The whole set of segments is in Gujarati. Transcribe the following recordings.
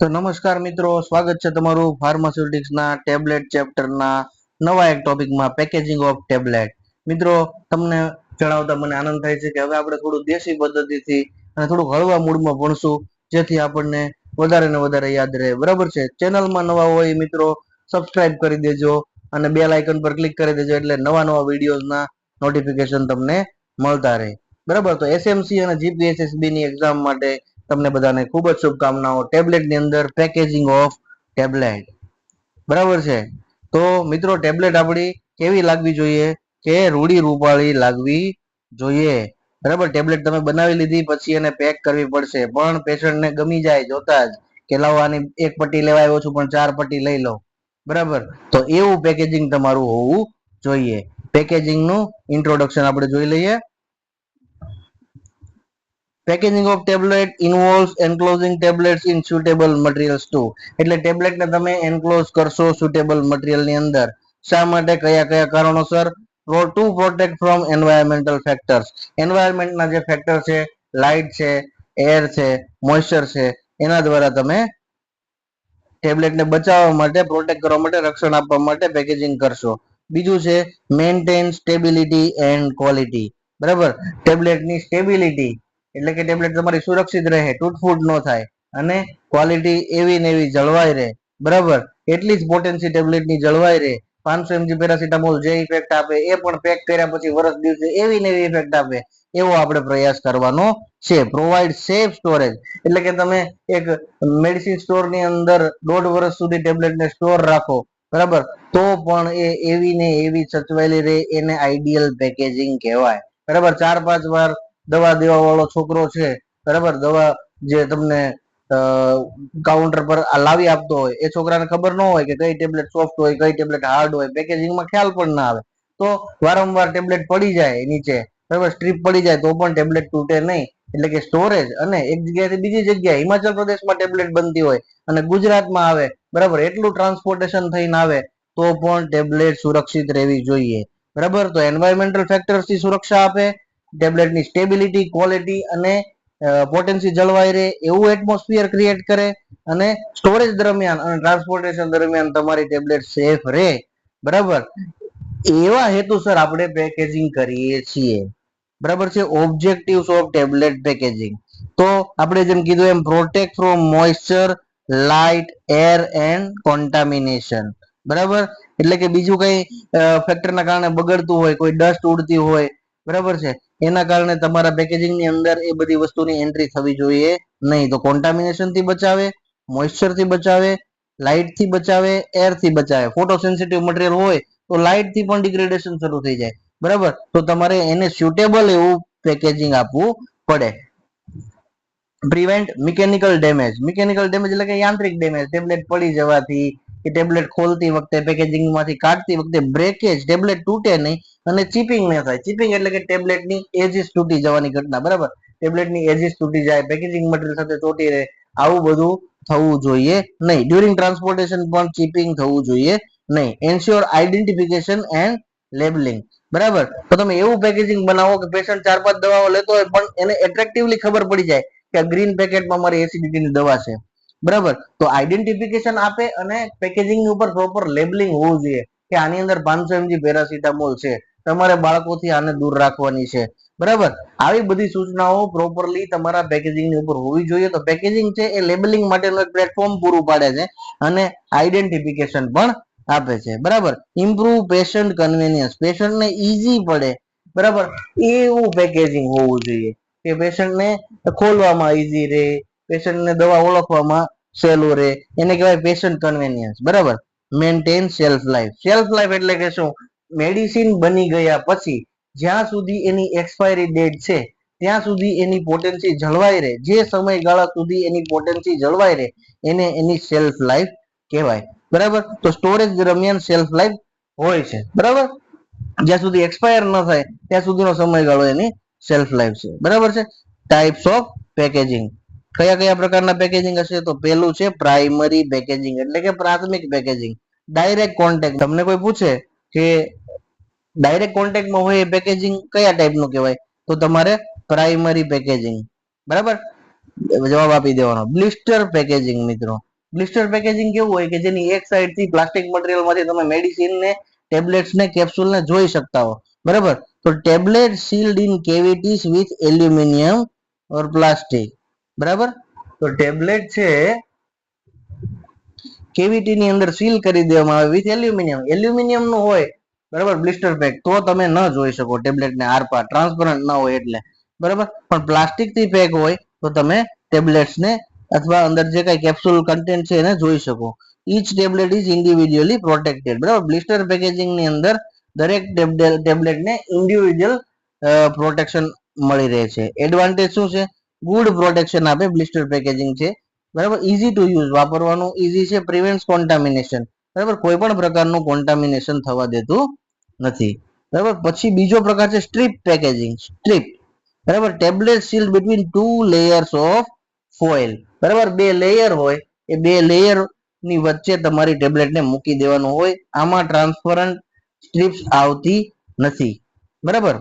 તો નમસ્કાર મિત્રો, સ્વાગત છે તમારું ફાર્માસ્યુટિક્સના ટેબ્લેટ ચેપ્ટરના નવા એક ટોપિકમાં પેકેજિંગ ઓફ ટેબ્લેટ. મિત્રો, તમને જણાવતા મને આનંદ થાય છે કે હવે આપણે થોડું દેશી પદ્ધતિથી અને થોડું હળવા મૂડમાં ભણશું, જેથી આપણને વધારે ને વધારે યાદ રહે. બરાબર છે? ચેનલમાં નવા હોય મિત્રો, સબસ્ક્રાઇબ કરી દેજો અને બેલ આઇકન પર ક્લિક કરી દેજો, એટલે નવા નવા વિડીયોઝના નોટિફિકેશન તમને મળતા રહે. બરાબર, તો એસએમસી અને જીપીએસએસબી ની એક્ઝામ માટે તમને બધાને ખૂબ જ શુભકામનાઓ. ટેબ્લેટ ની અંદર પેકેજિંગ ઓફ ટેબ્લેટ. બરાબર છે? તો મિત્રો, ટેબ્લેટ આપણી કેવી લાગવી જોઈએ? કે રૂડી રૂપાળી લાગવી જોઈએ. બરાબર, ટેબ્લેટ તમે બનાવી લીધી પછી એને પેક કરવી પડશે, પણ પેશન્ટને ગમી જાય જોતા જ કે લાવો આની એક પટ્ટી લેવા આવ્યો છું પણ 4 પટ્ટી લઈ લો. બરાબર, તો એવું પેકેજિંગ તમારું હોવું જોઈએ. પેકેજિંગ નું ઇન્ટ્રોડક્શન આપણે જોઈ લઈએ. Packaging of tablet involves enclosing tablets in suitable materials to. એટલે ટેબ્લેટને તમે એન્ક્લોઝ કરશો સુટેબલ મટીરિયલ ની અંદર. શા માટે? કયા કયા કારણોસર? To protect from environmental factors. એન્વાયરમેન્ટના જે ફેક્ટર છે, લાઇટ છે, એર છે, મોઇસ્ચર છે, એના દ્વારા તમે ટેબ્લેટને બચાવવા માટે, પ્રોટેક્ટ કરવા માટે, રક્ષણ આપવા માટે પેકેજિંગ કરશો. બીજું છે મેન્ટેન સ્ટેબિલિટી એન્ડ ક્વોલિટી. બરાબર, ટેબ્લેટની સ્ટેબિલિટી એટલે કે ટેબ્લેટ તમારી સુરક્ષિત રહે, તૂટફૂટ ન થાય, અને ક્વોલિટી એવી ને એવી જળવાઈ રહે. બરાબર, એટલી જ પોટેન્સી ટેબ્લેટની જળવાઈ રહે. 500 mg પેરાસિટામોલ જે ઇફેક્ટ આપે એ પણ પેક કર્યા પછી વર્ષ દિવસે એવી ને એવી ઇફેક્ટ આપે, એવો આપણે પ્રયાસ કરવાનો છે. પ્રોવાઈડ સેફ સ્ટોરેજ એટલે કે તમે એક મેડિસિન સ્ટોર ની અંદર 1.5 વર્ષ સુધી ટેબ્લેટને સ્ટોર રાખો, બરાબર, તો પણ એ એવી ને એવી સચવાયેલી રહે, એને આઈડિયલ પેકેજિંગ કહેવાય. બરાબર, 4-5 વાર દવા દેવા વાળો છોકરો છે, બરાબર, દવા જે તમને કાઉન્ટર પર લાવી આપતો હોય, એ છોકરાને ખબર ન હોય કે કઈ ટેબ્લેટ સોફ્ટ હોય, કઈ ટેબ્લેટ હાર્ડ હોય, પેકેજિંગમાં ખ્યાલ પણ ના આવે, તો વારંવાર ટેબ્લેટ પડી જાય નીચે, બરાબર, સ્ટ્રીપ પડી જાય તો પણ ટેબ્લેટ તૂટે નહીં. એટલે કે સ્ટોરેજ અને એક જગ્યાએથી બીજી જગ્યાએ, હિમાચલ પ્રદેશમાં ટેબ્લેટ બનતી હોય અને ગુજરાતમાં આવે, બરાબર, એટલું ટ્રાન્સપોર્ટેશન થઈને આવે તો પણ ટેબ્લેટ સુરક્ષિત રહેવી જોઈએ. બરાબર, તો એન્વાયરમેન્ટલ ફેક્ટર્સથી સુરક્ષા આપે, ટેબ્લેટની સ્ટેબિલિટી, ક્વોલિટી અને પોટેન્સી જળવાઈ રહે એવું એટમોસ્ફિયર ક્રિએટ કરે, અને સ્ટોરેજ દરમિયાન અને ટ્રાન્સપોર્ટેશન દરમિયાન તમારી ટેબ્લેટ સેફ રહે. બરાબર, એવા હેતુસર આપણે પેકેજિંગ કરીએ છીએ. બરાબર છે? Objectives of tablet packaging. તો આપણે જેમ કીધું એમ, protect from moisture, light, air and contamination. બરાબર, એટલે કે બીજું કઈ ફેક્ટરના કારણે બગડતું હોય, કોઈ ડસ્ટ ઉડતી હોય, બરાબર છે, એના કારણે તમારા પેકેજિંગ ની અંદર એ બધી વસ્તુની એન્ટ્રી થવી જોઈએ નહીં. તો કોન્ટામિનેશન થી બચાવે, મોઇસ્ચર થી બચાવે, લાઇટ થી બચાવે, એર થી બચાવે. ફોટો સેન્સિટિવ મટીરિયલ હોય તો લાઇટ થી પણ ડિગ્રેડેશન શરૂ થઈ જાય. બરાબર, તો તમારે એને સ્યુટેબલ એવું પેકેજિંગ આપવું પડે. Prevent mechanical damage. Mechanical damage એટલે કે યાંત્રિક ડેમેજ, ટેબ્લેટ પડી જવાથી કે ટેબ્લેટ ખોલતી વખતે, પેકેજિંગ માંથી કાઢતી વખતે બ્રેકેજ, ટેબ્લેટ તૂટે નહીં અને ચીપિંગ ન થાય. ચીપિંગ એટલે કે ટેબ્લેટની એજીસ તૂટી જવાની ઘટના. બરાબર, ટેબ્લેટની એજીસ તૂટી જાય, પેકેજિંગ મટીરિયલ સાથે ચોટી રહે, આવું બધું થવું જોઈએ નહીં. ડ્યુરિંગ ટ્રાન્સપોર્ટેશન પણ ચીપિંગ થવું જોઈએ નહીં. Ensure identification and labelling. બરાબર, તો તમે એવું પેકેજિંગ બનાવો કે પેશન્ટ 4-5 દવાઓ લેતો હોય પણ એને એટ્રેક્ટિવલી ખબર પડી જાય કે ગ્રીન પેકેટમાં મારી એસિડિટીની દવા છે. બરાબર, તો આઈડેન્ટિફિકેશન આપે અને પેકેજિંગ ઉપર પ્રોપર લેબલિંગ હોવું જોઈએ કે આની અંદર 500 mg પેરાસિટામોલ છે, તમારે બાળકોથી આને દૂર રાખવાની છે. બરાબર, આવી બધી સૂચનાઓ પ્રોપરલી તમારા પેકેજિંગ ની ઉપર હોવી જોઈએ. તો પેકેજિંગ છે એ લેબલિંગ માટેનું એક પ્લેટફોર્મ પૂરું પાડે છે અને આઈડેન્ટિફિકેશન પણ આપે છે. બરાબર, ઇમ્પ્રુવ પેશન્ટ કન્વેનિયન્સ, પેશન્ટને ઈઝી પડે, બરાબર, એવું પેકેજિંગ હોવું જોઈએ કે પેશન્ટને ખોલવામાં ઈઝી રહે, પેશન્ટને દવા ઓળખવામાં સહેલું રહે, એને કહેવાય પેશન્ટ કન્વેનિયન્સ. બરાબર, maintain shelf life. Shelf life એટલે કે શું? મેડિસિન બની ગયા પછી જ્યાં સુધી એની એક્સપાયરી ડેટ છે ત્યાં સુધી એની પોટેન્સી જળવાઈ રહે, જે સમયગાળા સુધી એની પોટેન્સી જળવાઈ રહે એને એની શેલ્ફ લાઈફ કહેવાય. બરાબર, તો સ્ટોરેજ દરમિયાન શેલ્ફ લાઈફ હોય છે. બરાબર, જ્યાં સુધી એક્સપાયર ન થાય ત્યાં સુધીનો સમયગાળો એની શેલ્ફ લાઈફ છે. બરાબર છે? Types of packaging. કયા કયા પ્રકારના પેકેજિંગ હશે? તો પેલું છે પ્રાઇમરી પેકેજિંગ એટલે કે પ્રાથમિક પેકેજિંગ. Direct contact. તમને કોઈ પૂછે કે ડાયરેક્ટ કોન્ટેક્ટમાં હોય એ પેકેજિંગ કયા ટાઈપનું કહેવાય? તો તમારે પ્રાઇમરી પેકેજિંગ. બરાબર, જવાબ આપી દેવાનો. બ્લિસ્ટર પેકેજિંગ મિત્રો, બ્લિસ્ટર પેકેજિંગ કેવું હોય કે જેની એક સાઈડ થી પ્લાસ્ટિક મટીરિયલ માંથી તમે મેડિસિન ને ટેબ્લેટ્સ ને કેપ્સ્યુલ ને જોઈ શકતા હો, બરાબર. તો tablet sealed in cavities with aluminium or plastic, બરાબર. તો ટેબ્લેટ છે કેવિટી ની અંદર સીલ કરી દેવામાં આવે વિથ એલ્યુમિનિયમ. એલ્યુમિનિયમ નું હોય, બરાબર, બ્લિસ્ટર પેક, તો તમે ન જોઈ શકો ટેબ્લેટ ને આરપાર, ટ્રાન્સપરન્ટ ન હોય એટલે, બરાબર. પણ પ્લાસ્ટિક થી પેક હોય તો તમે ટેબ્લેટ્સ ને અથવા અંદર જે કઈ કેપ્સ્યુલ કન્ટેન્ટ છે એને જોઈ શકો. Inch tablet is individually protected, બરાબર. બ્લિસ્ટર પેકેજિંગ ની અંદર દરેક ટેબ્લેટ ને ઇન્ડિવિડ્યુઅલ પ્રોટેક્શન મળી રહે છે. એડવાન્ટેજ શું છે? ગુડ પ્રોટેક્શન આપે બ્લિસ્ટર પેકેજિંગ છે, બરાબર. ઈઝી ટુ યુઝ, વાપરવાનું ઈઝી છે. પ્રિવેન્ટ્સ કોન્ટામિનેશન, બરાબર, કોઈ પણ પ્રકારનું કોન્ટામિનેશન થવા દેતું નથી, બરાબર. પછી બીજો પ્રકાર છે સ્ટ્રીપ પેકેજિંગ. સ્ટ્રીપ, બરાબર, tablet sealed between two layers of foil, બરાબર. બે લેયર હોય, એ બે લેયર ની વચ્ચે તમારી ટેબ્લેટ ને મૂકી દેવાનું હોય. આમાં ટ્રાન્સપરન્ટ સ્ટ્રીપ્સ આવતી નથી, બરાબર.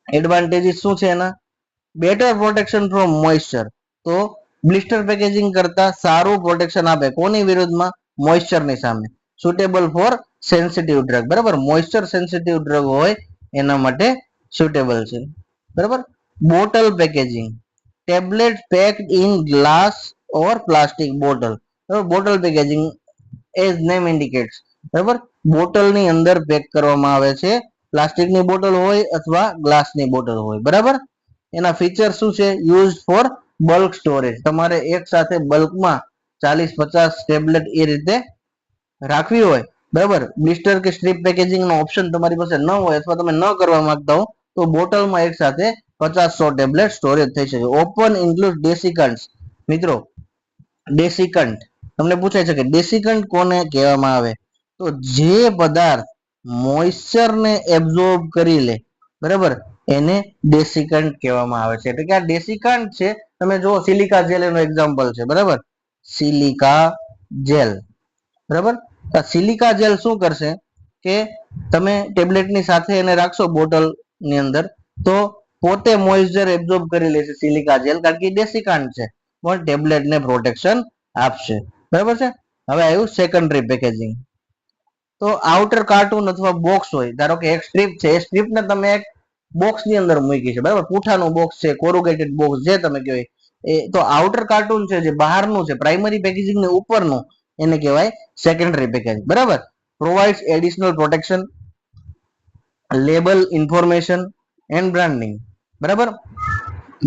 એડવાન્ટેજીસ શું છે એના? બેટર પ્રોટેક્શન ફ્રોમ મોઇસ્ચર, તો બ્લિસ્ટર પેકેજિંગ કરતા સારું પ્રોટેક્શન આપે કોની વિરુદ્ધમાં? મોઇસ્ચર ની સામે. સુટેબલ ફોર સેન્સિટિવ ડ્રગ, બરાબર. મોઇસ્ચર સેન્સિટિવ ડ્રગ હોય એના માટે સુટેબલ છે, બરાબર. Bottle packaging, tablet packed in glass or plastic bottle, બરાબર. Bottle packaging as name indicates, બરાબર, બોટલ ની અંદર પેક કરવામાં આવે છે. પ્લાસ્ટિક ની બોટલ હોય અથવા ગ્લાસ ની બોટલ હોય, બરાબર. એના ફીચર શું છે? યુઝ ફોર બલ્ક સ્ટોરેજ, તમારે એક સાથે બલ્કમાં 40-50 ટેબ્લેટ એ રીતે રાખવી હોય, બરાબર. બ્લિસ્ટર કે સ્ટ્રીપ પેકેજિંગ નો ઓપ્શન તમારી પાસે ન હોય અથવા તમે ન કરવા માંગતા હો તો બોટલમાં એક સાથે 50-100 ટેબ્લેટ સ્ટોરેજ થઈ શકે. ઓપન ઇન્ક્લુડ ડેસિકન્ટ્સ, મિત્રો ડેસિકન્ટ તમને પૂછાય છે કે ડેસિકન્ટ કોને કહેવામાં આવે? તો જે પદાર્થ મોઇસ્ચર ને એબ્ઝોર્બ કરી લે, બરાબર, એને ડેસિકન્ટ કહેવામાં આવે છે. એટલે કે આ ડેસિકન્ટ છે. તમે જો સિલિકા જેલ એનું એક્ઝામ્પલ છે, બરાબર. સિલિકા જેલ, બરાબર. સિલિકા જેલ શું કરશે કે તમે ટેબ્લેટની સાથે એને રાખશો બોટલ ની અંદર, તો પોતે મોઇસ્ચર એબ્ઝોર્બ કરી લેશે સિલિકા જેલ, કારણ કે ડેસિકાન્ટ છે, પણ ટેબ્લેટને પ્રોટેક્શન આપશે, બરાબર છે. હવે આવ્યું સેકન્ડરી પેકેજિંગ. તો આઉટર કાર્ટૂન અથવા બોક્સ હોય, ધારો કે એક સ્ટ્રીપ છે, એ સ્ટ્રીપ ને તમે એક બોક્સ ની અંદર મૂકી છે, બરાબર. પૂઠાનું બોક્સ છે, કોરુગેટેડ બોક્સ જે તમે કહો એ. તો આઉટર કાર્ટૂન છે જે બહારનું છે, પ્રાઇમરી પેકેજિંગ ની ઉપરનું, એને કહેવાય સેકન્ડરી પેકેજિંગ, બરાબર. Provides additional protection, label information and branding, બરાબર.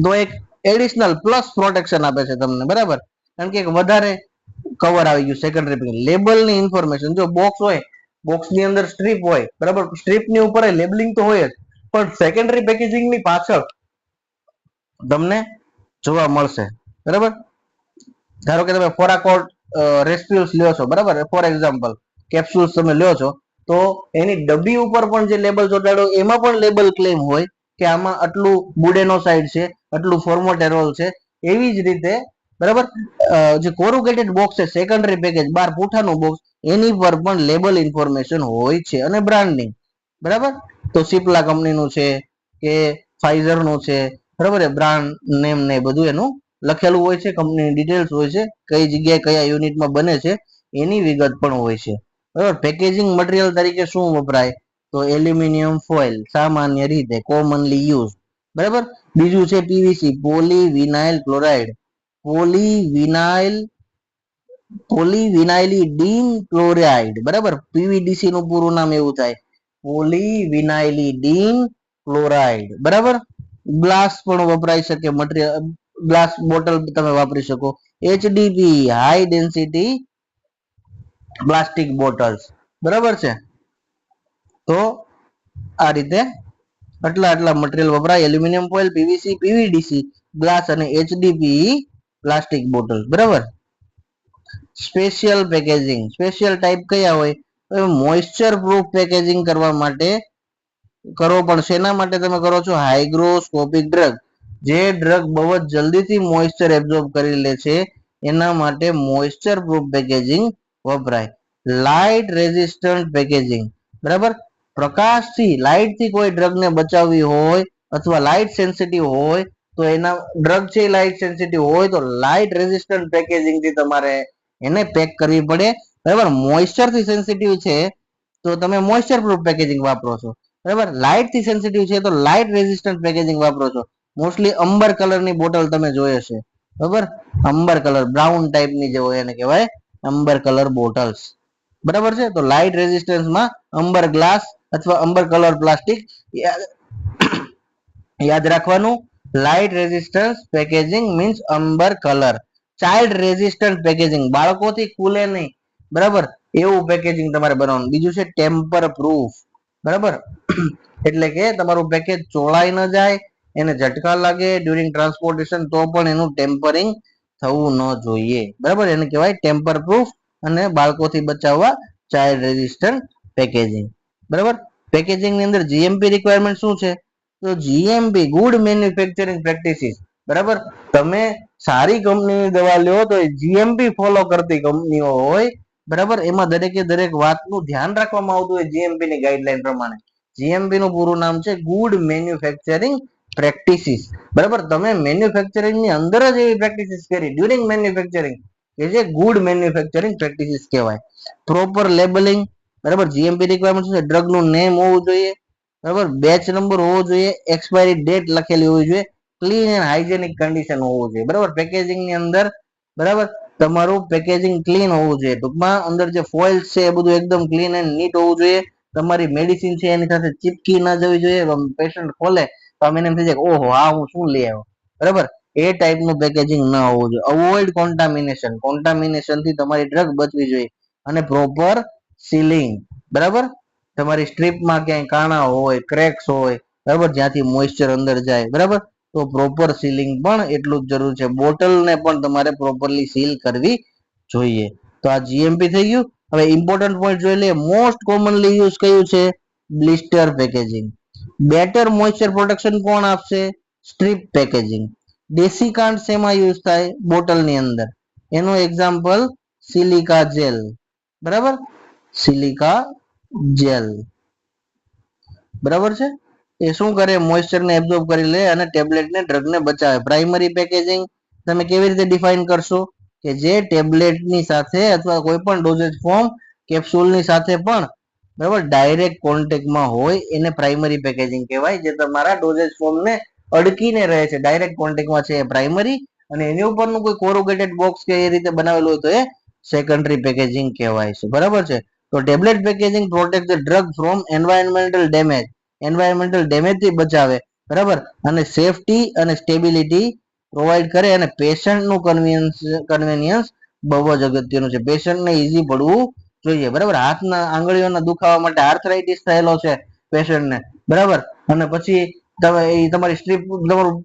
તો એક એડિશનલ પ્લસ પ્રોટેક્શન આપે છે તમને, બરાબર, કારણ કે એક વધારે કવર આવી ગયું સેકન્ડરી પેકેજિંગ. લેબલ ની ઇન્ફોર્મેશન, જો બોક્સ હોય, બોક્સ ની અંદર સ્ટ્રીપ હોય, બરાબર, સ્ટ્રીપ ની ઉપર લેબલિંગ તો હોય જ, પણ સેકન્ડરી પેકેજિંગ ની પાછળ તમને જોવા મળશે, બરાબર. ધારો કે તમે ફોરાકોટ રેસ્પ્યુલ્સ લ્યો છો, બરાબર, ફોર એક્ઝામ્પલ કેપ્સ્યુલ્સ તમે લ્યો છો, તો એની ડબ્બી ઉપર પણ જે લેબલ ચોટાડો એમાં પણ લેબલ ક્લેમ હોય કે આમાં આટલું બુડેનોસાઇડ છે, આટલું ફોર્મોટેરોલ છે. એવી જ રીતે, બરાબર, જે કોરુગેટેડ બોક્સ છે સેકન્ડરી પેકેજ બાર પૂઠાનું બોક્સ, એની પર પણ લેબલ ઇન્ફોર્મેશન હોય છે અને બ્રાન્ડિંગ, બરાબર. તો સિપ્લા કંપનીનું છે કે ફાઈઝર નું છે, બરાબર, બ્રાન્ડ નેમ ને બધું એનું લખેલું હોય છે, કંપનીની ડિટેલ્સ હોય છે, કઈ જગ્યાએ કયા યુનિટમાં બને છે એની વિગત પણ હોય છે, બરાબર. પેકેજિંગ મટીરિયલ તરીકે શું વપરાય? તો એલ્યુમિનિયમ ફોઇલ સામાન્ય રીતે કોમનલી યુઝ, બરાબર. બીજું છે PVC, polyvinyl chloride, polyvinyl polyvinylidene chloride, બરાબર. પીવીડીસી નું પૂરું નામ એવું થાય, પોલીવિનાઇલિડીન ક્લોરાઇડ, બરાબર. ગ્લાસ પણ વપરાઈ શકે મટીરિયલ, ગ્લાસ બોટલ તમે વાપરી શકો. HDP, high density plastic bottles, બરાબર છે. તો આ રીતે આટલા મટીરિયલ વપરાય: એલ્યુમિનિયમ ફોઇલ, પીવીસી, પીવીડીસી, ગ્લાસ અને એચડીપી પ્લાસ્ટિક બોટલ, બરાબર. સ્પેશિયલ પેકેજિંગ, સ્પેશિયલ ટાઈપ કયા હોય? મોઇસ્ચર પ્રૂફ પેકેજિંગ કરવા માટે કરો, પણ શેના માટે તમે કરો છો? હાઇગ્રોસ્કોપિક ડ્રગ, જે ડ્રગ બહુ જ જલ્દીથી મોઇસ્ચર એબ્ઝોર્બ કરી લે છે એના માટે મોઇસ્ચર પ્રૂફ પેકેજિંગ વપરાય. લાઇટ રેઝિસ્ટન્ટ પેકેજિંગ, બરાબર. પ્રકાશથી, લાઇટથી કોઈ ડ્રગને બચાવવી હોય અથવા લાઇટ સેન્સિટિવ હોય તો એના ડ્રગ છે લાઇટ સેન્સિટિવ હોય તો લાઇટ રેઝિસ્ટન્ટ પેકેજિંગ થી તમારે એને પેક કરવી પડે, બરાબર. મોઇસ્ચર થી સેન્સિટિવ છે તો તમે મોઇસ્ચર પ્રૂફ પેકેજિંગ વાપરો છો, બરાબર. લાઇટ થી સેન્સિટિવ છે તો લાઇટ રેઝિસ્ટન્ટ પેકેજિંગ વાપરો છો. મોસ્ટલી અંબર કલર ની બોટલ તમે જોઈ હશે, બરાબર. અંબર કલર બ્રાઉન ટાઈપ ની જે હોય એને કહેવાય અંબર કલર બોટલ્સ, બરાબર છે. તો લાઇટ રેઝિસ્ટન્સમાં અંબર ગ્લાસ અથવા અંબર કલર પ્લાસ્ટિક યાદ રાખવાનું. Light resistance packaging means amber colour. Child resistant packaging, બાળકોથી ખુલે નહીં, બરાબર, એવું પેકેજિંગ તમારે બનાવવાનું. બીજું છે ટેમ્પર પ્રૂફ, બરાબર. એટલે કે તમારું પેકેજ ચોળાઈ ન જાય, એને ઝટકા લાગે ડ્યુરિંગ ટ્રાન્સપોર્ટેશન તો પણ એનું ટેમ્પરિંગ થવું ન જોઈએ, બરાબર. એને કહેવાય ટેમ્પર પ્રૂફ અને બાળકોથી બચાવવા ચાઇલ્ડ રેઝિસ્ટન્ટ પેકેજિંગ, બરાબર. પેકેજિંગ ની અંદર જીએમપી રિક્વાયરમેન્ટ શું છે? તો જીએમપી ગુડ મેન્યુફેક્ચરિંગ પ્રેક્ટિસિસ, બરાબર. તમે સારી કંપનીની દવા લ્યો તો જીએમપી ફોલો કરતી કંપનીઓ હોય, બરાબર. એમાં દરેકે દરેક વાતનું ધ્યાન રાખવામાં આવતું હોય જીએમપી ની ગાઈડલાઈન પ્રમાણે. જીએમપી નું પૂરું નામ છે ગુડ મેન્યુફેક્ચરિંગ પ્રેક્ટિસિસ, બરાબર. તમે મેન્યુફેક્ચરિંગ ની અંદર જ એવી પ્રેક્ટિસિસ કરી ડ્યુરિંગ મેન્યુફેક્ચરિંગ કે જે ગુડ મેન્યુફેક્ચરિંગ પ્રેક્ટિસિસ કહેવાય. પ્રોપર લેબલિંગ, બરાબર. જીએમપી રિક્વાયરમેન્ટ શું છે? ડ્રગ નું નેમ હોવું જોઈએ, બરાબર. બેચ નંબર હોવો જોઈએ, એક્સપાયરી ડેટ લખેલી હોવી જોઈએ, ક્લીન એન્ડ હાઇજેનિક કન્ડિશન હોવું જોઈએ, બરાબર. પેકેજિંગ ની અંદર, બરાબર, તમારું પેકેજિંગ ક્લીન હોવું જોઈએ. ટૂંકમાં અંદર જે ફોઇલ્સ છે એ બધું એકદમ ક્લીન એન્ડ નીટ હોવું જોઈએ. તમારી મેડિસિન છે એની સાથે ચીપકી ના જવી જોઈએ. પેશન્ટ ખોલે તો આમ એને એમ થઈ જાય ઓહો આ હું શું લઈ આવ્યો, બરાબર. એ ટાઈપનું પેકેજિંગ ન હોવું જોઈએ. અવોઇડ કોન્ટામિનેશન, કોન્ટામિનેશન થી તમારી ડ્રગ બચવી જોઈએ. અને પ્રોપર સીલિંગ, બરાબર. તમારી સ્ટ્રીપમાં ક્યાંય કાણા હોય, ક્રેક્સ હોય, બરાબર, જ્યાંથી મોઇસ્ચર અંદર જાય, બરાબર, તો પ્રોપર સીલિંગ પણ એટલું જ જરૂર છે. બોટલને પણ તમારે પ્રોપરલી સીલ કરવી જોઈએ. તો આ જીએમપી થઈ ગયું. હવે ઇમ્પોર્ટન્ટ પોઈન્ટ જોઈ લઈએ. મોસ્ટ કોમનલી યુઝ કયું છે? Blister packaging. Better moisture protection કોણ આપશે? Strip packaging. ડેસિકાન્ટ શેમાં યુઝ થાય? બોટલની અંદર. એનું એક્ઝામ્પલ સિલિકા જેલ, બરાબર, સિલિકા જેલ, બરાબર છે. એ શું કરે? મોઇસ્ચરને એબ્ઝોર્બ કરી લે અને ટેબ્લેટને ડ્રગને બચાવે. પ્રાઇમરી પેકેજિંગ તમે કેવી રીતે ડિફાઇન કરશો? કે જે ટેબ્લેટની સાથે અથવા કોઈ પણ ડોઝેજ ફોર્મ કેપ્સ્યુલની સાથે પણ, બરાબર, ડાયરેક્ટ કોન્ટેક્ટમાં હોય એને પ્રાઇમરી પેકેજિંગ કહેવાય. જે તમારા ડોઝેજ ફોર્મને અડકીને રહે છે, ડાયરેક્ટ કોન્ટેક્ટમાં છે, એ પ્રાઇમરી. અને એની ઉપરનું કોઈ કોરુગેટેડ બોક્સ કે એ રીતે બનાવેલું હોય તો એ સેકન્ડરી પેકેજિંગ કહેવાય છે, બરાબર છે. તો tablet packaging protect the drug from environmental damage, environmental damage થી બચાવે, બરાબર. અને સેફટી અને સ્ટેબિલિટી પ્રોવાઈડ કરે. અને પેશન્ટનું કન્વીનિયન્સ બહુ જ અગત્યનું છે. પેશન્ટને ઈઝી પડવું જોઈએ, બરાબર. હાથના આંગળીઓના દુખાવા માટે આર્થરાઇટિસ થયેલો છે પેશન્ટને, બરાબર, અને પછી તમે તમારી સ્ટ્રીપ તમારું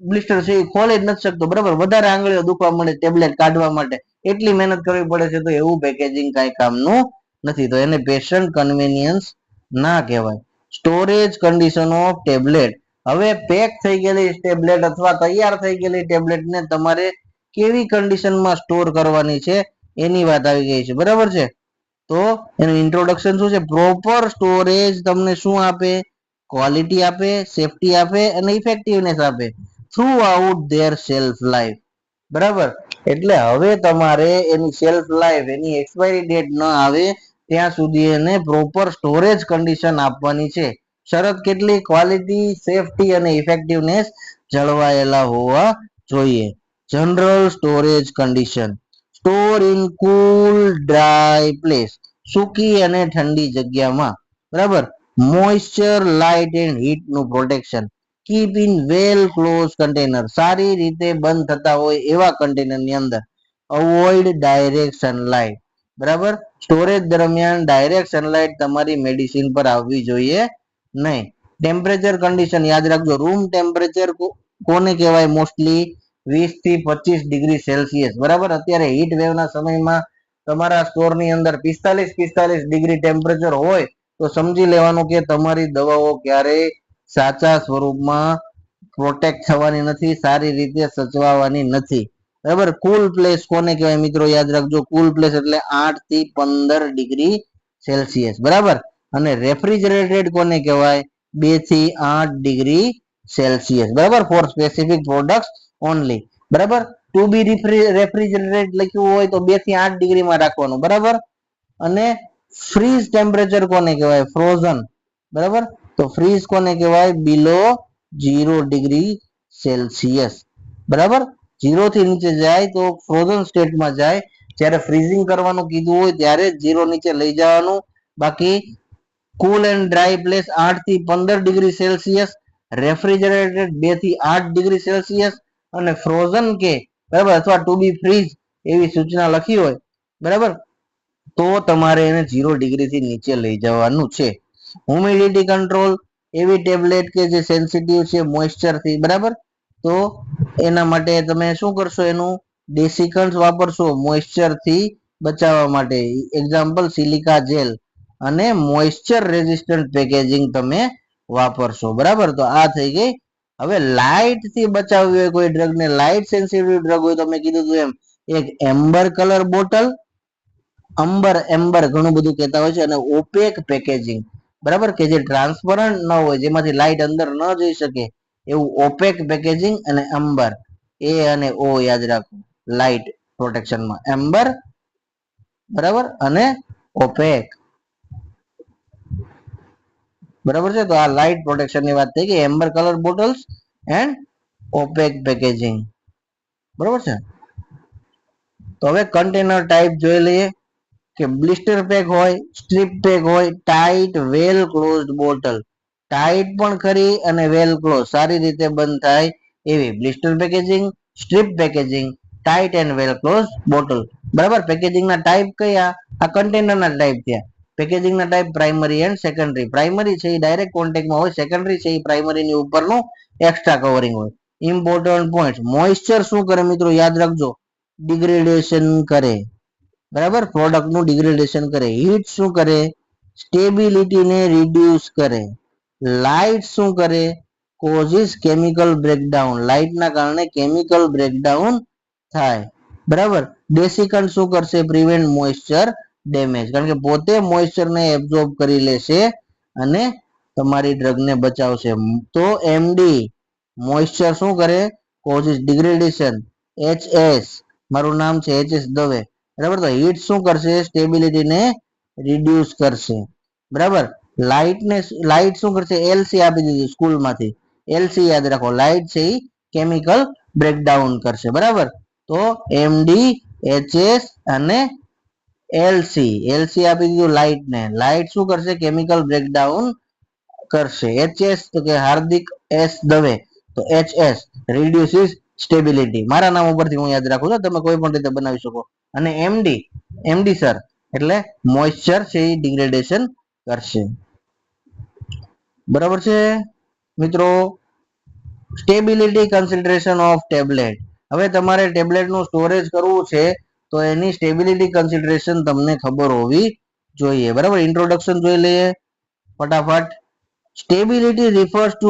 બ્લિસ્ટર છે એ ખોલી જ નથી શકતો, બરાબર, વધારે આંગળીઓ દુખવા મળે ટેબ્લેટ કાઢવા માટે, એટલી મહેનત કરવી પડે છે. તો એવું પેકેજિંગ કઈ કામનું નથી. તો એને પેશન્ટ કન્વીનિયન્સ ના કહેવાય. Storage condition of tablet. હવે પેક થઈ ગયેલી ટેબ્લેટ અથવા તૈયાર થઈ ગયેલી ટેબ્લેટને તમારે કેવી કન્ડિશનમાં સ્ટોર કરવાની છે એની વાત આવી ગઈ છે, બરાબર છે. તો એનું ઇન્ટ્રોડક્શન શું છે? પ્રોપર સ્ટોરેજ તમને શું આપે? ક્વોલિટી આપે, સેફટી આપે અને ઇફેક્ટિવનેસ આપે through out there shelf life, બરાબર. એટલે હવે તમારે એની શેલ્ફ લાઈફ, એની એક્સપાયરી ડેટ ન આવે ત્યાં સુધી એને પ્રોપર સ્ટોરેજ કન્ડિશન આપવાની છે. શરત કેટલી? ક્વોલિટી, સેફટી અને ઇફેક્ટિવનેસ જળવાયેલા હોવા જોઈએ. General storage condition. Store in cool dry place, સૂકી અને ઠંડી જગ્યામાં, બરાબર. મોઇસ્ચર, લાઇટ એન્ડ હીટ નું પ્રોટેક્શન. Keep in well close container, સારી રીતે બંધ થતા હોય એવા કન્ટેનર ની અંદર. અવોઇડ ડાયરેક્ટ સનલાઇટ, બરાબર. સ્ટોરેજ દરમિયાન ડાયરેક્ટ સનલાઇટ તમારી મેડિસિન પર આવવી જોઈએ નહીં. ટેમ્પરેચર કન્ડિશન યાદ રાખજો. રૂમ ટેમ્પરેચર કોને કહેવાય? મોસ્ટલી 20 થી 25 ડિગ્રી સેલ્સિયસ, બરાબર. અત્યારે હીટ વેવ ના સમયમાં તમારા સ્ટોર ની અંદર 45 ડિગ્રી ટેમ્પરેચર હોય તો સમજી લેવાનું કે તમારી દવાઓ ક્યારેય સાચા સ્વરૂપમાં પ્રોટેક્ટ થવાની નથી, સારી રીતે સચવાવાની નથી, બરાબર. કુલ પ્લેસ કોને કહેવાય મિત્રો? યાદ રાખજો. કુલ પ્લેસ એટલે 8 થી 15 ડિગ્રી સેલ્સિયસ, બરાબર. અને રેફ્રિજરેટેડ કોને કહેવાય? 2 થી 8 ડિગ્રી સેલ્સિયસ, બરાબર. ફોર સ્પેસિફિક પ્રોડક્ટ્સ ઓનલી, બરાબર. ટુ બી રેફ્રિજરેટેડ લખ્યું હોય તો 2 થી 8 ડિગ્રીમાં રાખવાનું, બરાબર. અને ફ્રીઝ ટેમ્પરેચર કોને કહેવાય? ફ્રોઝન, બરાબર. તો ફ્રીઝ કોને કહેવાય? બિલો 0 ડિગ્રી સેલ્સિયસ, બરાબર. 0 થી નીચે જાય તો ફ્રોઝન સ્ટેટમાં જાય. જ્યારે ફ્રીઝિંગ કરવાનું કીધું હોય ત્યારે 0 નીચે લઈ જવાનું. બાકી કુલ એન્ડ ડ્રાય પ્લેસ 8 થી 15 ડિગ્રી સેલ્સિયસ, રેફ્રિજરેટેડ 2 થી 8 ડિગ્રી સેલ્સિયસ, અને ફ્રોઝન કે બરાબર અથવા ટુ બી ફ્રીઝ એવી સૂચના લખી હોય, બરાબર, તો તમારે એને 0 ડિગ્રી થી નીચે લઈ જવાનું છે. હ્યુમિડિટી કંટ્રોલ, એવી ટેબ્લેટ કે જે સેન્સિટિવ છે મોઇસ્ચર થી, બરાબર. તો એના માટે તમે શું કરશો? એનું ડેસિકન્સ વાપરશો મોઇસ્ચર થી બચાવવા માટે. એક્ઝામ્પલ સિલિકા જેલ અને મોઇસ્ચર રેઝિસ્ટન્ટ પેકેજિંગ તમે વાપરશો, બરાબર. તો આ થઈ ગઈ. હવે લાઇટ થી બચાવવી હોય કોઈ ડ્રગ ને, લાઇટ સેન્સિટિવ ડ્રગ હોય તો મેં કીધું હતું એમ, એક એમ્બર કલર બોટલ, એમ્બર ઘણું બધું કહેતા હોય છે, અને ઓપેક પેકેજિંગ, બરાબર, કે જે ટ્રાન્સપરન્ટ ન હોય, જેમાંથી લાઇટ અંદર ન જઈ શકે એવું ઓપેક પેકેજિંગ, અને એમ્બર, એ અને ઓ યાદ રાખો લાઇટ પ્રોટેક્શનમાં, એમ્બર, બરાબર, અને ઓપેક, બરાબર છે. તો આ લાઇટ પ્રોટેક્શન ની વાત થઈ કે amber colour bottles and opaque packaging, બરાબર છે. તો હવે કન્ટેનર ટાઈપ જોઈ લઈએ કે બ્લિસ્ટર પેક હોય, સ્ટ્રીપ પેક હોય, tight well closed bottle, tight પણ ખરી અને વેલ ક્લોઝ સારી રીતે બંધ થાય એવી blister packaging, strip packaging, tight and well close bottle, બરાબર. પેકેજિંગ ના ટાઈપ કયા? આ કન્ટેનર ના ટાઈપ થયા. પેકેજિંગ ના type primary and secondary. Primary છે એ ડાયરેક્ટ કોન્ટેક્ટમાં હોય, સેકન્ડરી છે એ પ્રાઇમરી ની ઉપરનું એક્સ્ટ્રા કવરિંગ હોય. ઇમ્પોર્ટન્ટ પોઈન્ટ, મોઇસ્ચર શું કરે મિત્રો? યાદ રાખજો, ડિગ્રેડેશન કરે, બરાબર, પ્રોડક્ટ નું ડિગ્રેડેશન કરે. હીટ શું કરે? સ્ટેબિલિટી ને રિડ્યુસ કરે. લાઇટ શું કરે? કોઝિસ કેમિકલ બ્રેકડાઉન, લાઇટ ના કારણે કેમિકલ બ્રેકડાઉન થાય, બરાબર. ડેસિકન્ટ શું કરશે? પ્રિવેન્ટ મોઇસ્ચર ડેમેજ, કારણ કે પોતે મોઇસ્ચર ને એબ્ઝોર્બ કરી લેશે અને તમારી ડ્રગ ને બચાવશે. તો એમડી મોઇસ્ચર શું કરે? Causes degradation. એચએસ, મારું નામ છે એચએસ દવે, બરાબર. તો હીટ શું કરશે? સ્ટેબિલિટી ને રિડ્યુસ કરશે, બરાબર. લાઇટ શું કરશે? એલસી આપી દીધી સ્કૂલમાંથી, એલસી યાદ રાખો, લાઇટ છે એ કેમિકલ બ્રેકડાઉન કરશે, બરાબર. તો એમડી, એચએસ અને એલસી, એલસી આપી દીધું લાઇટ ને, લાઇટ શું કરશે? કેમિકલ બ્રેકડાઉન કરશે. એચએસ તો કે હાર્દિક એસ દવે, તો એચએસ રિડ્યુસિસ સ્ટેબિલિટી, મારા નામ ઉપરથી હું યાદ રાખું છું, તમે કોઈ પણ રીતે બનાવી શકો. અને એમડી, એમડી સર એટલે મોઇસ્ચર છે એ ડિગ્રેડેશન કરશે, બરાબર છે મિત્રો. Stability consideration of tablet. હવે તમારે ટેબ્લેટ નું સ્ટોરેજ કરવું છે તો એની સ્ટેબિલિટી કન્સિડરેશન તમને ખબર હોવી જોઈએ, બરાબર. ઇન્ટ્રોડક્શન જોઈ લઈએ ફટાફટ. Stability refers to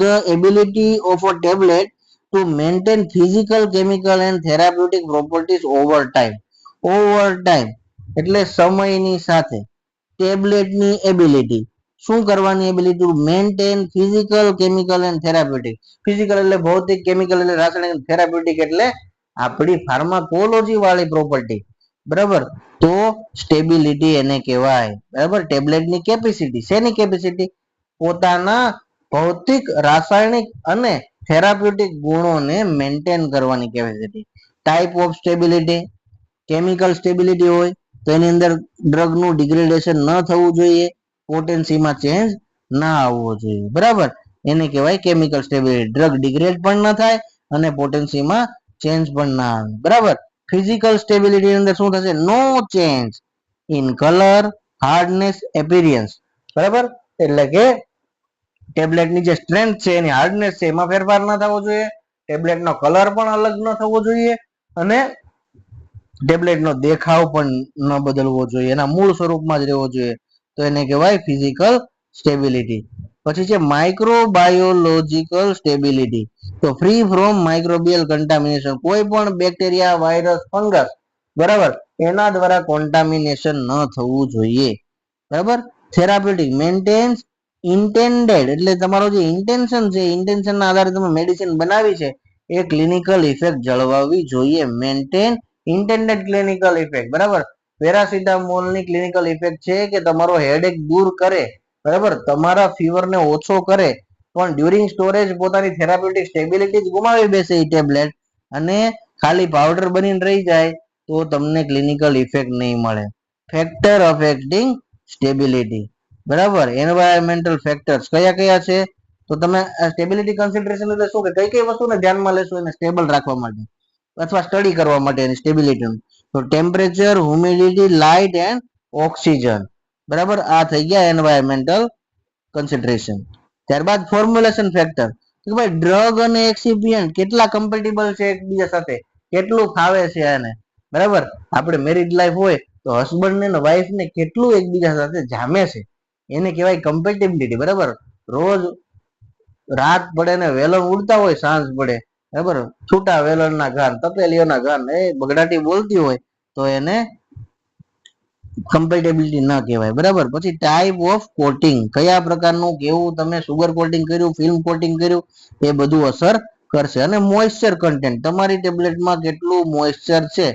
the ability of a tablet to maintain physical, chemical and therapeutic properties over time. Over time એટલે સમયની સાથે. ટેબ્લેટની એબિલિટી શું કરવાની? Ability to maintain physical, chemical and therapeutic. Physical એટલે ભૌતિક, કેમિકલ એટલે રાસાયણિક, થેરાપ્યુટિક એટલે આપણી ફાર્માકોલોજી વાળી પ્રોપર્ટી, બરાબર. તો સ્ટેબિલિટી એને કહેવાય, બરાબર. ટેબ્લેટની કેપેસિટી, શેની કેપેસિટી? પોતાના ભૌતિક, રાસાયણિક અને થેરાપ્યુટિક ગુણોને મેન્ટેન કરવાની capacity. Type of stability, chemical stability હોય તો એની અંદર ડ્રગ નું ડિગ્રેડેશન ન થવું જોઈએ, પોટેન્સીમાં ચેન્જ ના આવવો જોઈએ, બરાબર. એને કહેવાય કેમિકલ સ્ટેબિલિટી. ડ્રગ ડિગ્રેડ પણ ન થાય અને પોટેન્સીમાં ચેન્જ પણ ના આવે, બરાબર. ફિઝિકલ સ્ટેબિલિટી અંદર શું થશે? નો ચેન્જ ઇન કલર, હાર્ડનેસ, એપિરિયન્સ, બરાબર. એટલે કે ટેબ્લેટની જે સ્ટ્રેન્થ છે, એની હાર્ડનેસ છે, એમાં ફેરફાર ના થવો જોઈએ, ટેબ્લેટનો કલર પણ અલગ ન થવો જોઈએ, અને ટેબ્લેટનો દેખાવ પણ ન બદલવો જોઈએ, એના મૂળ સ્વરૂપમાં જ રહેવો જોઈએ. તો એને કહેવાય ફિઝિકલ સ્ટેબિલિટી. પછી છે માઇક્રોબાયોલોજીકલ સ્ટેબિલિટી. તો ફ્રી ફ્રોમ માઇક્રોબિયલ કન્ટામિનેશન, કોઈ પણ બેક્ટેરિયા, વાયરસ, ફંગસ, બરાબર, એના દ્વારા કોન્ટામિનેશન ન થવું જોઈએ, બરાબર. થેરાપ્યુટિક મેન્ટેન્સ ઇન્ટેન્ડેડ એટલે તમારો જે ઇન્ટેન્શન છે, ઇન્ટેન્શન ના આધારે તમે મેડિસિન બનાવી છે એ ક્લિનિકલ ઇફેક્ટ જળવાવી જોઈએ. Maintain intended clinical effect. બરાબર, પેરાસિટામોલ ની ક્લિનિકલ ઇફેક્ટ છે કે તમારો હેડેક દૂર કરે, બરાબર, તમારા ફીવરને ઓછો કરે, પણ ડ્યુરિંગ સ્ટોરેજ પોતાની થેરાપ્યુટિક સ્ટેબિલિટી ગુમાવી બેસે એ ટેબ્લેટ અને ખાલી પાવડર બનીને રહી જાય તો તમને ક્લિનિકલ ઇફેક્ટ નહીં મળે. Factor affecting stability. બરાબર, એન્વાયરમેન્ટલ ફેક્ટર્સ કયા કયા છે? તો તમે સ્ટેબિલિટી કન્સિડરેશન એટલે શું કે કઈ કઈ વસ્તુને ધ્યાનમાં લેશો એને સ્ટેબલ રાખવા માટે અથવા સ્ટડી કરવા માટે એની સ્ટેબિલિટી. તો temperature, humidity, light and oxygen. બરાબર, આ થઈ ગયા એન્વાયરમેન્ટલ કન્સિડરેશન. ત્યારબાદ ફોર્મ્યુલેશન ફેક્ટર, કે ભાઈ ડ્રગ અને એક્સિપિયન્ટ કેટલા કમ્પેટેબલ છે એકબીજા સાથે, કેટલું ફાવે છે આને. બરાબર, આપણે મેરિડ લાઈફ હોય તો હસબન્ડ ને વાઈફ ને કેટલું એકબીજા સાથે જામે છે એને કહેવાય કમ્પેટેબિલિટી. બરાબર, રોજ રાત પડે ને વેલણ ઉડતા હોય, સાંજ પડે, બરાબર, છૂટા વેલણના ઘાન, તપેલીઓના ઘાન એ બગડાટી બોલતી હોય તો એને કમ્પેટેબિલિટી ન કહેવાય. બરાબર, પછી ટાઈપ ઓફ કોટિંગ, કયા પ્રકારનું, કેવું તમે સુગર કોટિંગ કર્યું, ફિલ્મ કોટિંગ કર્યું, એ બધું અસર કરશે. અને મોઇસ્ચર કન્ટેન્ટ, તમારી ટેબ્લેટમાં કેટલું મોઇસ્ચર છે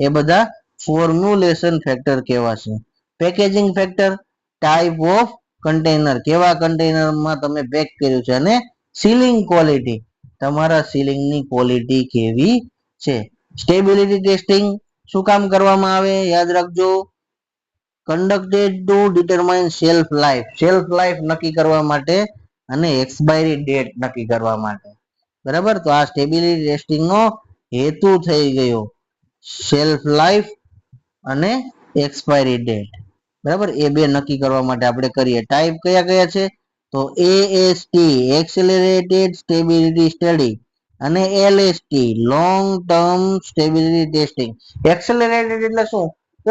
એ બધા ફોર્મ્યુલેશન ફેક્ટર કહેવાશે. Packaging factor, type of container, કેવા કન્ટેનરમાં તમે પેક કર્યું છે, અને સીલિંગ ક્વોલિટી, તમારા સીલિંગની ક્વોલિટી કેવી છે. સ્ટેબિલિટી ટેસ્ટિંગ શું કામ કરવામાં આવે યાદ રાખજો, conducted two determine shelf life, shelf life નક્કી કરવા માટે અને એક્સપાયરી ડેટ નક્કી કરવા માટે. બરાબર, તો આ સ્ટેબિલિટી ટેસ્ટિંગ નો હેતુ થઈ ગયો શેલ્ફ લાઈફ અને એક્સપાયરી ડેટ. બરાબર, એ બે નક્કી કરવા માટે આપણે કરીએ. ટાઈપ કયા કયા છે? તો એએસટી એક્સેલરેટેડ સ્ટેબિલિટી સ્ટડી અને LST long term stability testing. Accelerated એટલે શું? તો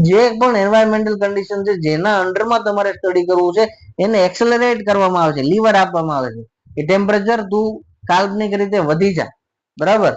જે પણ એન્વાયરમેન્ટલ કન્ડિશન છે જેના અંડરમાં તમારે સ્ટડી કરવું છે એને એક્સેલરેટ કરવામાં આવે છે, લીવર આપવામાં આવે છે કે ટેમ્પરેચર તું કાલ્પનિક રીતે વધી જાય. બરાબર,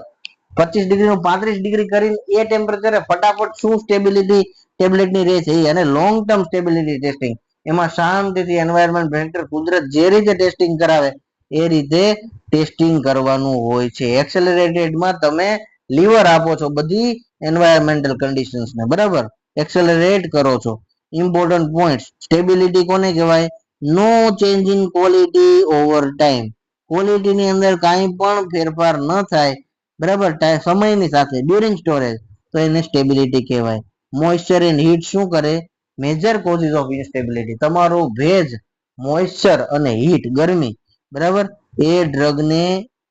25 ડિગ્રી નું 35 ડિગ્રી કરીને એ ટેમ્પરેચરે ફટાફટ શું સ્ટેબિલિટી ટેબ્લેટની રહે છે અને લોંગ ટર્મ સ્ટેબિલિટી ટેસ્ટિંગ, એમાં શાંતિથી એન્વાયરમેન્ટ ફેક્ટર કુદરત જે રીતે ટેસ્ટિંગ કરાવે એ રીતે ટેસ્ટિંગ કરવાનું હોય છે. એક્સેલરેટેડમાં તમે લીવર આપો છો બધી એન્વાયરમેન્ટલ કન્ડિશન્સને. બરાબર, એક્સેલરેટ કરો છો. ઇમ્પોર્ટન્ટ પોઈન્ટ, સ્ટેબિલિટી કોને કહેવાય? No change in quality over time, ક્વોલિટીની અંદર કાંઈ પણ ફેરફાર ન થાય, બરાબર, સમયની સાથે ડ્યુરિંગ સ્ટોરેજ, તો એને સ્ટેબિલિટી કહેવાય. મોઇસ્ચર એન્ડ હીટ શું કરે? મેજર કોઝિસ ઓફ ઇન્સ્ટેબિલિટી, તમારો ભેજ, મોઇસ્ચર અને હીટ, ગરમી, બરાબર, એ ડ્રગને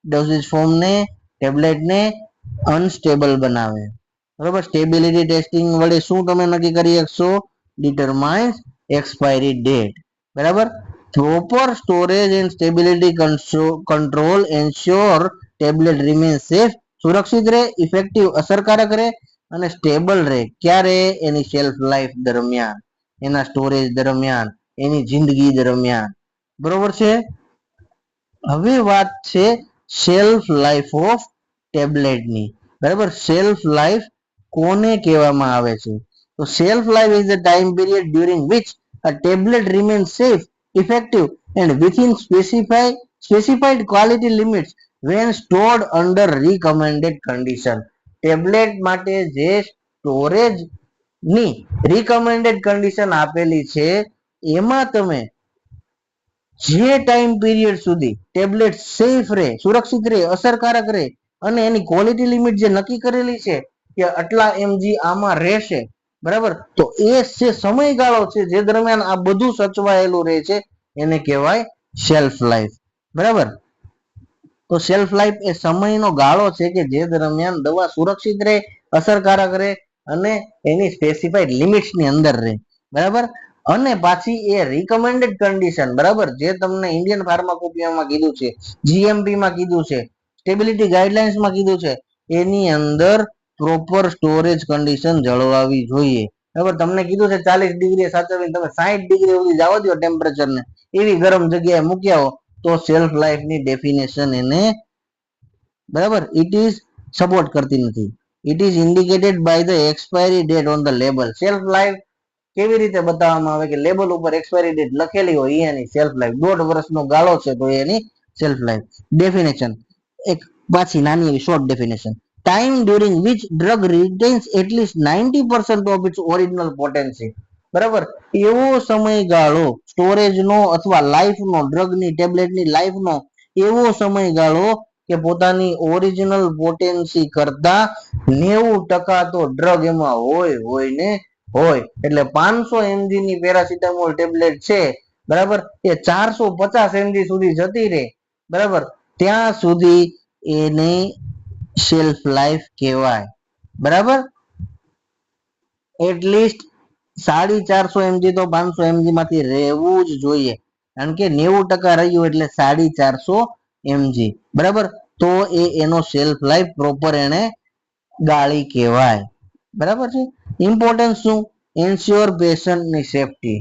ડોઝેજ ફોર્મને ટેબ્લેટને અનસ્ટેબલ બનાવે. બરાબર, સ્ટેબિલિટી ટેસ્ટિંગ વડે શું તમે નક્કી કરી શકશો? Determines expiry date. બરાબર, proper storage and stability control ensure tablet remain safe, સુરક્ષિત રહે, ઇફેક્ટિવ અસરકારક રહે અને સ્ટેબલ રહે. ક્યારે? એની શેલ્ફ લાઈફ દરમિયાન, એના સ્ટોરેજ દરમિયાન, એની જિંદગી દરમિયાન. બરોબર છે. હવે વાત છે શેલ્ફ લાઈફ ઓફ ટેબ્લેટની. બરાબર, શેલ્ફ લાઈફ કોને કહેવામાં આવે છે? તો shelf life is the time period during which a tablet remains safe, effective and within specified quality limits when stored under recommended condition. Tablet માટે જે સ્ટોરેજ ની રિકમેન્ડેડ કન્ડિશન આપેલી છે એમાં તમે જે ટાઈમ પીરિયડ સુધી ટેબ્લેટ સેફ રહે, સુરક્ષિત રહે, અસરકારક રહે અને એની ક્વોલિટી લિમિટ જે નક્કી કરેલી છે કે આટલા એમજી આમાં રહેશે, બરાબર, તો એ જે સમયગાળો છે જે દરમિયાન આ બધું સચવાયેલું રહે છે એને કહેવાય શેલ્ફ લાઈફ. બરાબર, તો શેલ્ફ લાઈફ એ સમયનો ગાળો છે કે જે દરમિયાન દવા સુરક્ષિત રહે, અસરકારક રહે અને એની સ્પેસિફાઈડ લિમિટ્સ ની અંદર રહે. બરાબર, અને પાછી એ રિકમેન્ડેડ કન્ડિશન, બરાબર, જે તમને ઇન્ડિયન ફાર્માકોપિયામાં કીધું છે, જીએમપી માં કીધું છે, સ્ટેબિલિટી ગાઈડલાઇન્સ માં કીધું છે, એની અંદર પ્રોપર સ્ટોરેજ કન્ડિશન જળવાવી જોઈએ. બરાબર, તમને કીધું છે 40 ડિગ્રી સાચવીને તમે 60 ડિગ્રી સુધી જવા દો ટેમ્પરેચર ને, એવી ગરમ જગ્યાએ મૂક્યા હો તો શેલ્ફ લાઈફ ની ડેફિનેશન એને, બરાબર, ઇટ ઇઝ સપોર્ટ કરતી નથી. It is indicated by the expiry date on the label. Shelf life કેવી રીતે બતાવવામાં આવે કે લેબલ ઉપર એક્સપાયરી ડેટ લખેલી હોય એની શેલ્ફ લાઈફ 1.5 વર્ષનો ગાળો છે તો એની શેલ્ફ લાઈફ. ડેફિનેશન, એક પાછી નાની એવી short definition, time during which drug retains at least 90% of its original potency. બરાબર, એવો સમયગાળો સ્ટોરેજનો અથવા લાઈફનો, ડ્રગની ટેબ્લેટની લાઈફનો એવો સમયગાળો કે પોતાની ઓરિજિનલ પોટેન્સી કરતા 90% તો ડ્રગ એમાં હોય ને હોય. એટલે 500 mg ની પેરાસિટામોલ ટેબ્લેટ છે, બરાબર, એ 450 mg સુધી જતી રહે, બરાબર, ત્યાં સુધી એની શેલ્ફ લાઈફ કહેવાય. બરાબર, એટલીસ્ટ 450 mg તો 500 mg માંથી રહેવું જ જોઈએ, કારણ કે 90% રહ્યું એટલે 450 mg. બરાબર, તો એનો શેલ્ફ લાઈફ પ્રોપર એને ગાળી કહેવાય. બરાબર છે. ઇમ્પોર્ટન્સ શું? એન્શ્યોર પેશન્ટની સેફટી.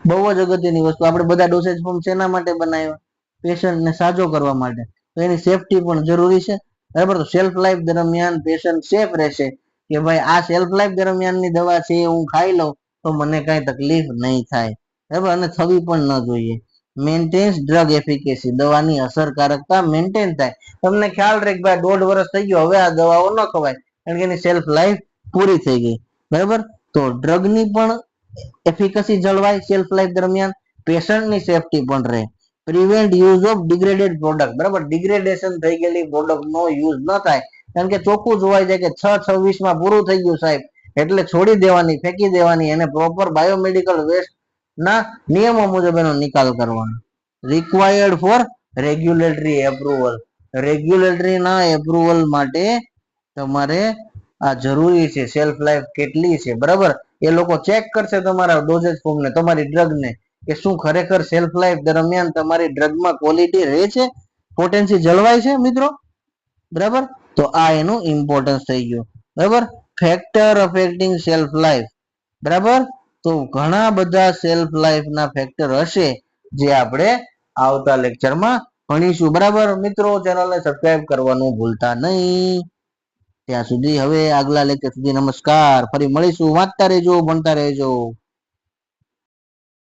બહુ જ અગત્યની વસ્તુ. આપણે બધા ડોસેજ ફોર્મ શેના માટે બનાવ્યા? પેશન્ટને સાજો કરવા માટે. તો એની સેફટી પણ જરૂરી છે. બરાબર, તો શેલ્ફ લાઈફ દરમિયાન પેશન્ટ સેફ રહેશે કે ભાઈ આ શેલ્ફ લાઈફ દરમિયાનની દવા છે, હું ખાઈ લઉં તો મને કઈ તકલીફ નહીં થાય. બરાબર, અને થવી પણ ન જોઈએ. મેન્ટેન્સ ડ્રગ એફિકેસી, દવાની અસરકારકતા મેન્ટેન થાય. તમને ખ્યાલ રહે કે ભાઈ 1.5 વર્ષ થઈ ગયો, હવે આ દવાઓ ન ખવાય, કારણ કે એની શેલ્ફ લાઈફ પૂરી થઈ ગઈ. બરાબર, તો ડ્રગની પણ એફિકસી જળવાય શેલ્ફ લાઈફ દરમિયાન, પેશન્ટની સેફટી પણ રહે. Prevent use of degraded product. બરાબર, ડિગ્રેડેશન થઈ ગયેલી પ્રોડક્ટનો યુઝ ન થાય, કારણ કે ચોખ્ખું જોવાય છે કે 6/26 માં પૂરું થઈ ગયું સાહેબ, એટલે છોડી દેવાની, ફેંકી દેવાની, એને પ્રોપર બાયોમેડિકલ વેસ્ટ ના નિયમો મુજબ એનો નિકાલ કરવાનો. Required four regulatory approval. Regulatory ના એપ્રુવલ માટે તમારે આ જરૂરી છે. શેલ્ફ લાઈફ કેટલી છે, બરાબર, એ લોકો ચેક કરશે તમારા ડોઝેજ ફોર્મને, તમારી ડ્રગને, કે શું ખરેખર શેલ્ફ લાઈફ દરમિયાન તમારી ડ્રગમાં ક્વોલિટી રહે છે, પોટેન્સી જળવાય છે મિત્રો. બરાબર, તો આ એનું ઇમ્પોર્ટન્સ થઈ ગયું. બરાબર, ફેક્ટર અફેક્ટિંગ શેલ્ફ લાઈફ. બરાબર, તો ઘણા બધા શેલ્ફ લાઈફ ના ફેક્ટર હશે જે આપણે આવતા લેક્ચરમાં ભણીશું. બરાબર મિત્રો, ચેનલને સબસ્ક્રાઇબ કરવાનું ભૂલતા નહીં. ત્યાં સુધી હવે આગલા લેક્ચર સુધી નમસ્કાર. ફરી મળીશું. વાંચતા રહેજો, ભણતા રહેજો.